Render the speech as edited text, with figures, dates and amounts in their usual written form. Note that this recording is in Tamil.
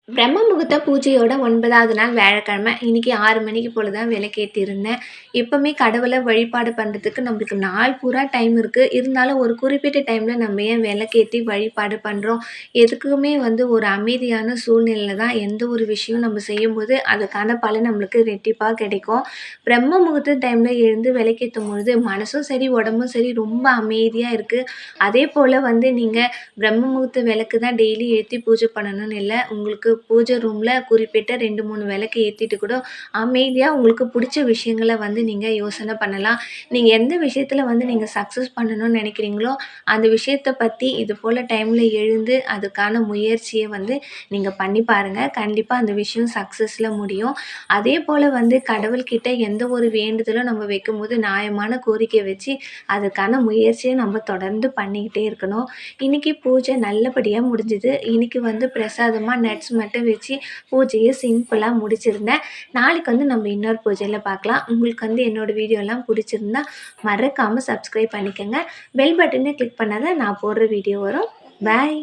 பிரம்ம முகூர்த்த பூஜையோட 9வது நாள் வியாழக்கிழமை. இன்னைக்கு 6 மணிக்கு போல தான் விளக்கேத்தியிருந்தேன். எப்பவுமே கடவுள வழிபாடு பண்றதுக்கு நம்மளுக்கு நாள் பூரா டைம் இருக்கு. இருந்தாலும் ஒரு குறிப்பிட்ட டைம்ல நம்ம ஏன் விளக்கேத்தி வழிபாடு பண்றோம்? எதுக்குமே ஒரு அமைதியான சூழ்நிலையில தான் எந்த ஒரு விஷயம் நம்ம செய்யும்போது, அதுக்கான பலன் நம்மளுக்கு ரெட்டிப்பா கிடைக்கும். பிரம்ம முகூர்த்த டைம்ல எழுந்து விளக்கேத்தும் பொழுது மனசும் சரி, உடம்பும் சரி ரொம்ப அமைதியா இருக்கு. அதேபோல நீங்க பிரம்ம முகூர்த்த விளக்கு தான் டெய்லி ஏத்தி பூஜை பண்ணணும்னு இல்ல. உங்களுக்கு பூஜை ரூம்ல குறிப்பிட்ட 2, 3 விளக்கு ஏத்திட்டு கூட அமைதியா உங்களுக்கு புடிச்ச விஷயங்கள நீங்க யோசனை பண்ணலாம். நீங்க எந்த விஷயத்துல நீங்க சக்சஸ் பண்ணணும்னு நெனைக்கிறீங்களோ, அந்த விஷயத்த பத்தி இது போல டைம்ல எழுந்து அதுக்கான முயற்சிய நீங்க பண்ணி பாருங்க. கண்டிப்பா அந்த விஷயம் சக்சஸ்ல முடியும். அதேபோல கடவுள்கிட்ட எந்த ஒரு வேண்டுதலும் நம்ம வைக்கும்போது நியாயமான கோரிக்கை வச்சு, அதுக்கான முயற்சிய நம்ம தொடர்ந்து பண்ணிக்கிட்டே இருக்கணும். இன்னைக்கு பூஜை நல்லபடியா முடிஞ்சுது. இன்னைக்கு பிரசாதமா நட்ஸ் மட்டும் வச்சு பூஜைய சிம்பிளா முடிச்சிருந்தேன். நாளைக்கு நம்ம இன்னொரு பூஜையில பார்க்கலாம். உங்களுக்கு என்னோட வீடியோலாம் புடிச்சிருந்தா மறக்காம சப்ஸ்கிரைப் பண்ணிக்கங்க. பெல் பட்டன கிளிக் பண்ணா தான் நான் போடுற வீடியோ வரும். பாய்.